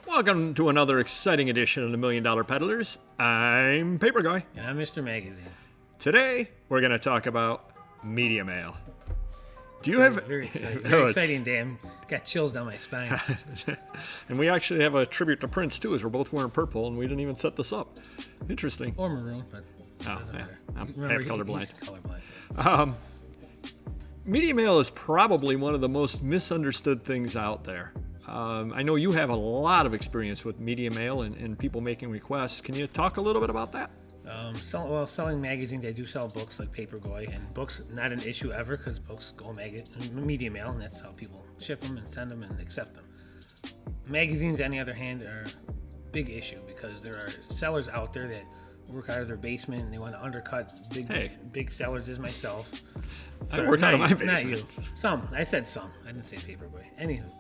Welcome to another exciting edition of the $1 Million Peddlers. I'm Paper Guy. And I'm Mr. Magazine. Today, we're going to talk about media mail. Do you Very exciting. Very exciting, Dan. Got chills down my spine. And we actually have a tribute to Prince, too, as we're both wearing purple, and we didn't even set this up. Interesting. Or maroon, but it doesn't matter. I'm Remember, half colorblind. He's colorblind. Media mail is probably one of the most misunderstood things out there. I know you have a lot of experience with media mail and people making requests. Can you talk a little bit about that? Selling magazines, I do sell books like Paperboy, and books not an issue ever because books go media mail, and that's how people ship them and send them and accept them. Magazines, on the other hand, are a big issue because there are sellers out there that work out of their basement and they want to undercut big sellers as myself. I work out of my basement. Not you. Some. I said some. I didn't say Paperboy. Anywho.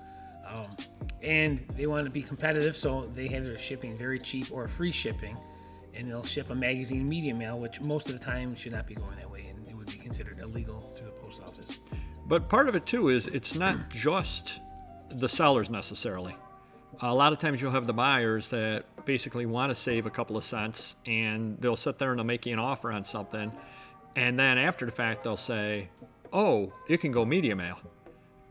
And they want to be competitive, so they have their shipping very cheap or free shipping, and they'll ship a magazine media mail, which most of the time should not be going that way, and it would be considered illegal through the post office. But part of it, too, is it's not just the sellers necessarily. A lot of times you'll have the buyers that basically want to save a couple of cents, and they'll sit there and they'll make you an offer on something, and then after the fact they'll say, oh, it can go media mail.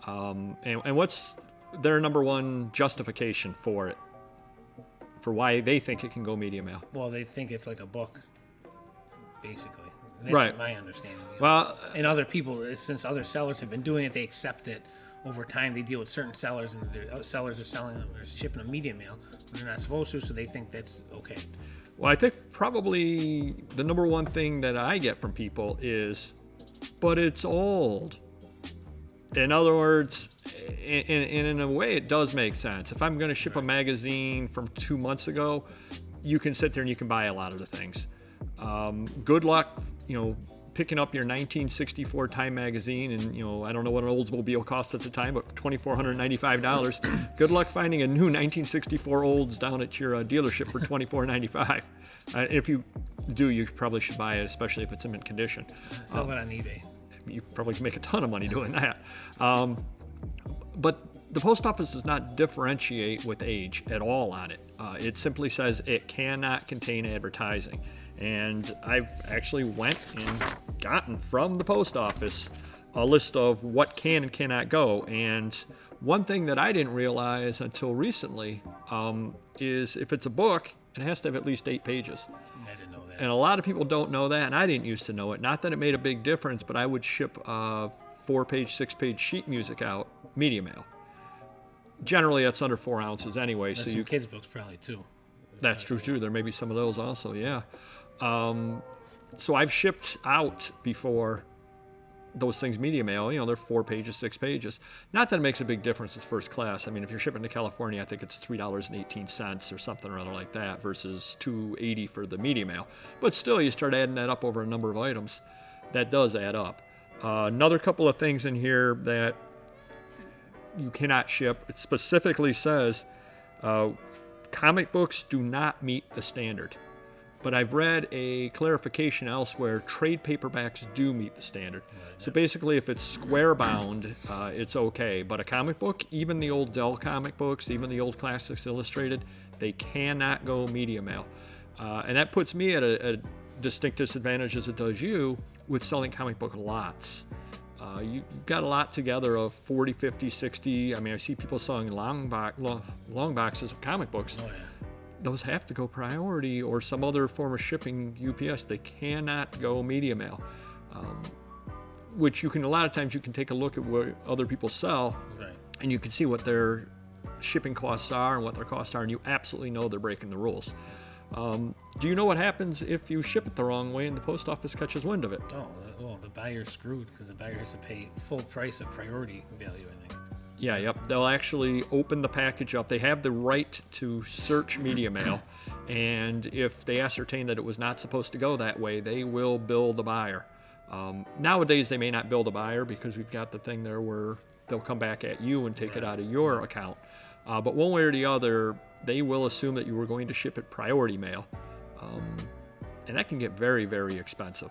And what's their number one justification for it, for why they think it can go media mail? Well, they think it's like a book, basically. That's right. My understanding. Well, and other people, since other sellers have been doing it, they accept it. Over time, they deal with certain sellers, and their sellers are selling them or shipping them media mail when they're not supposed to, so they think that's okay. Well, I think probably the number one thing that I get from people is, but it's old. In other words, in a way, it does make sense. If I'm going to ship a magazine from 2 months ago, you can sit there and you can buy a lot of the things. Good luck, picking up your 1964 Time magazine, and I don't know what an Oldsmobile cost at the time, but $2,495. Good luck finding a new 1964 Olds down at your dealership for $2,495. If you do, you probably should buy it, especially if it's in mint condition. Sell it on eBay. You probably can make a ton of money doing that. But the post office does not differentiate with age at all on it. It simply says it cannot contain advertising. And I've actually went and gotten from the post office a list of what can and cannot go. And one thing that I didn't realize until recently is if it's a book, it has to have at least 8 pages. I didn't know that. And a lot of people don't know that, and I didn't used to know it. Not that it made a big difference, but I would ship 4-page, 6-page sheet music out, media mail. Generally, that's under 4 ounces anyway. That's some kids' books probably, too. That's true, too. There may be some of those also, yeah. So I've shipped out before those things media mail. They're 4 pages, 6 pages. Not that it makes a big difference. It's first class. I mean, if you're shipping to California, I think it's $3.18 or something or other like that versus $2.80 for the media mail. But still, you start adding that up over a number of items. That does add up. Another couple of things in here that you cannot ship. It specifically says comic books do not meet the standard. But I've read a clarification elsewhere, trade paperbacks do meet the standard. So basically, if it's square bound, it's okay. But a comic book, even the old Dell comic books, even the old Classics Illustrated, they cannot go media mail. And that puts me at a distinct disadvantage as it does you with selling comic book lots. You've got a lot together of 40, 50, 60. I mean, I see people selling long boxes of comic books. Oh, yeah. Those have to go priority or some other form of shipping UPS. They cannot go media mail, which a lot of times you can take a look at what other people sell, right, and you can see what their shipping costs are and what their costs are, and you absolutely know they're breaking the rules. Do you know what happens if you ship it the wrong way and the post office catches wind of it? Oh, the buyer's screwed because the buyer has to pay full price of priority value, I think. Yeah, yep. They'll actually open the package up. They have the right to search media mail, and if they ascertain that it was not supposed to go that way, they will bill the buyer. Nowadays, they may not bill the buyer because we've got the thing there where they'll come back at you and take it out of your account. But one way or the other, they will assume that you were going to ship it priority mail, and that can get very, very expensive.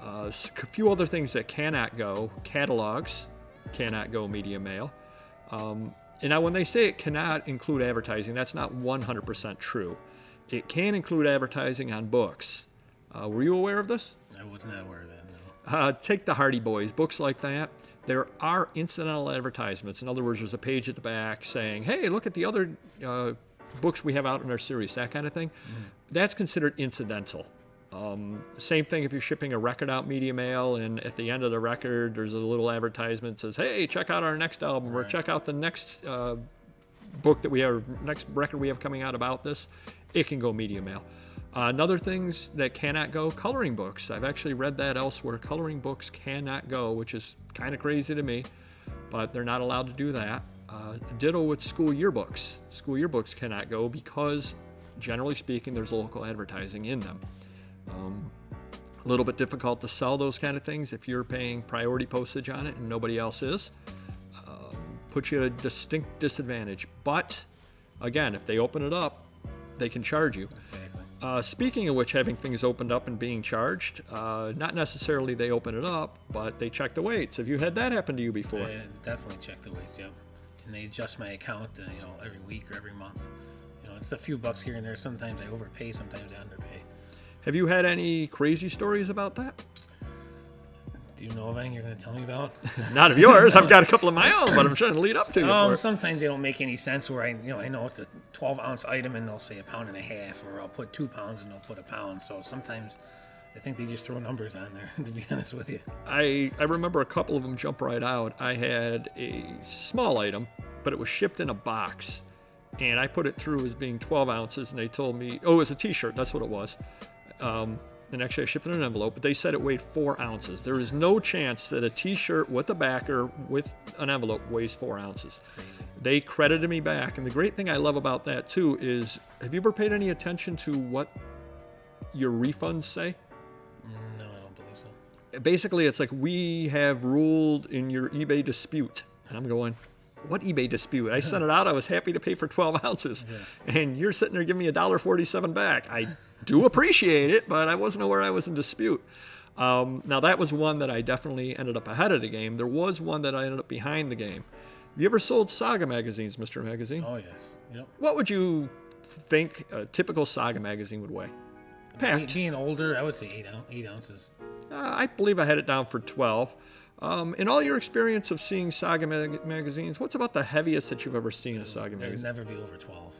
A few other things that cannot go: catalogs cannot go media mail. And now, when they say it cannot include advertising, that's not 100% true. It can include advertising on books. Were you aware of this? I was not aware of that, no. Take the Hardy Boys, books like that. There are incidental advertisements. In other words, there's a page at the back saying, hey, look at the other books we have out in our series, that kind of thing. That's considered incidental. Same thing if you're shipping a record out media mail, and at the end of the record there's a little advertisement that says, hey, check out our next album, or check out the next book that we have, next record we have coming out about this. It can go media mail. Another things that cannot go: coloring books. I've actually read that elsewhere. Coloring books cannot go, which is kind of crazy to me, but they're not allowed to do that. Ditto with school yearbooks. School yearbooks cannot go because, generally speaking, there's local advertising in them. A little bit difficult to sell those kind of things if you're paying priority postage on it and nobody else is. Puts you at a distinct disadvantage. But again, if they open it up, they can charge you. Exactly. Speaking of which, having things opened up and being charged, not necessarily they open it up, but they check the weights. Have you had that happen to you before? I definitely check the weights, yep. And they adjust my account, every week or every month. It's a few bucks here and there. Sometimes I overpay, sometimes I underpay. Have you had any crazy stories about that? Do you know of anything you're going to tell me about? Not of yours. I've got a couple of my own, but I'm trying to lead up to you. For it. Sometimes they don't make any sense where I know it's a 12-ounce item and they'll say 1.5 pounds, or I'll put 2 pounds and they'll put 1 pound. So sometimes I think they just throw numbers on there, to be honest with you. I remember a couple of them jump right out. I had a small item, but it was shipped in a box. And I put it through as being 12 ounces, and they told me, oh, it was a t-shirt. That's what it was. And actually I shipped it in an envelope, but they said it weighed 4 ounces. There is no chance that a t-shirt with a backer with an envelope weighs 4 ounces. Crazy. They credited me back. And the great thing I love about that too is, have you ever paid any attention to what your refunds say? No, I don't believe so. Basically, it's like, we have ruled in your eBay dispute. And I'm going, what eBay dispute? I sent it out. I was happy to pay for 12 ounces. Yeah. And you're sitting there giving me $1.47 back. I do appreciate it, but I wasn't aware I was in dispute. Now, that was one that I definitely ended up ahead of the game. There was one that I ended up behind the game. Have you ever sold Saga magazines, Mr. Magazine? Oh, yes. Yep. What would you think a typical Saga magazine would weigh? Packed. Being older, I would say 8 ounces. I believe I had it down for 12. In all your experience of seeing Saga magazines, what's about the heaviest that you've ever seen a Saga It'd magazine? never be over 12.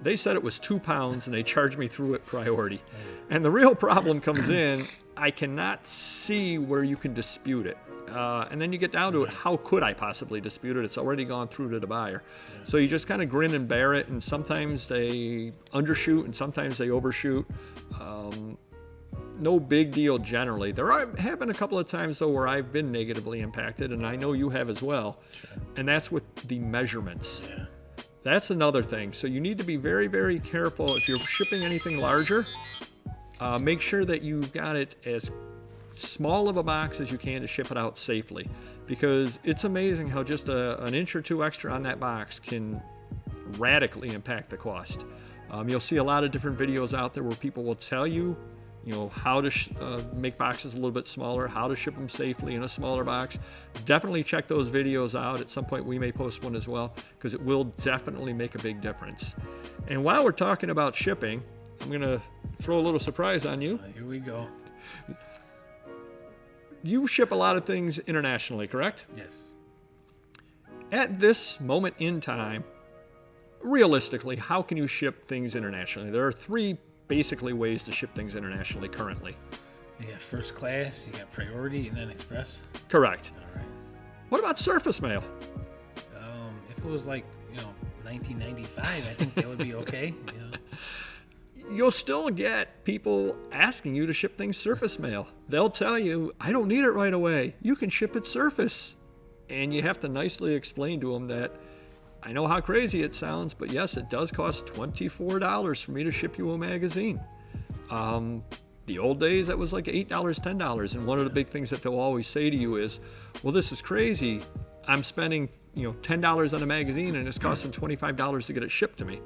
They said it was 2 pounds, and they charged me through it priority. And the real problem comes in, I cannot see where you can dispute it. And then you get down to it, how could I possibly dispute it? It's already gone through to the buyer. Yeah. So you just kind of grin and bear it, and sometimes they undershoot and sometimes they overshoot. No big deal generally. There have been a couple of times, though, where I've been negatively impacted, and I know you have as well. Sure. And that's with the measurements. Yeah. That's another thing. So you need to be very, very careful. If you're shipping anything larger, make sure that you've got it as small of a box as you can to ship it out safely. Because it's amazing how just an inch or two extra on that box can radically impact the cost. You'll see a lot of different videos out there where people will tell you, how to make boxes a little bit smaller, how to ship them safely in a smaller box. Definitely check those videos out. At some point we may post one as well, because it will definitely make a big difference. And while we're talking about shipping, I'm going to throw a little surprise on you. Here we go. You ship a lot of things internationally, correct? Yes. At this moment in time, realistically, how can you ship things internationally? There are 3 basically ways to ship things internationally currently. You got first class, you got priority, and then express. Correct. All right. What about surface mail? If it was like 1995, I think that would be okay. You'll still get people asking you to ship things surface mail. They'll tell you, I don't need it right away. You can ship it surface. And you have to nicely explain to them that, I know how crazy it sounds, but yes, it does cost $24 for me to ship you a magazine. The old days, that was like $8, $10. And one of the big things that they'll always say to you is, well, this is crazy. I'm spending $10 on a magazine and it's costing $25 to get it shipped to me.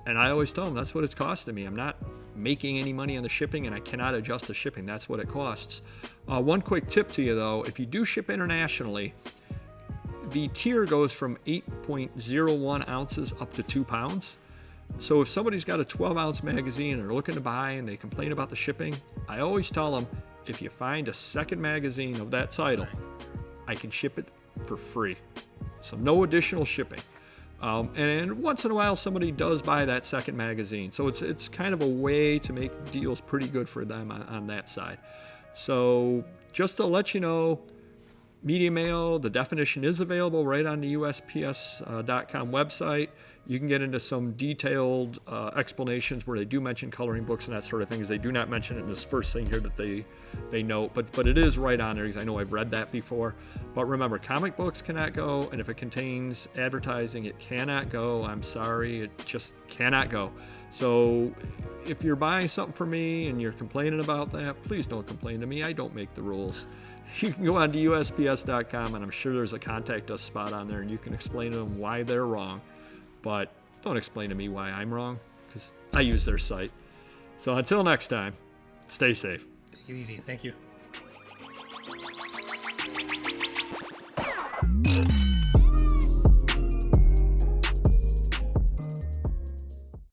And I always tell them that's what it's costing me. I'm not making any money on the shipping, and I cannot adjust the shipping. That's what it costs. One quick tip to you though, if you do ship internationally, the tier goes from 8.01 ounces up to 2 pounds. So if somebody's got a 12-ounce magazine and they're looking to buy and they complain about the shipping, I always tell them, if you find a second magazine of that title, I can ship it for free. So no additional shipping. And once in a while, somebody does buy that second magazine. So it's kind of a way to make deals pretty good for them on that side. So just to let you know, Media Mail, the definition is available right on the USPS.com website. You can get into some detailed explanations where they do mention coloring books and that sort of thing, because they do not mention it in this first thing here that they note, but it is right on there, because I know I've read that before. But remember, comic books cannot go, and if it contains advertising, it cannot go. I'm sorry, it just cannot go. So if you're buying something for me and you're complaining about that, please don't complain to me. I don't make the rules. You can go on to USPS.com, and I'm sure there's a contact us spot on there, and you can explain to them why they're wrong. But don't explain to me why I'm wrong, because I use their site. So until next time, stay safe. Take it easy. Thank you.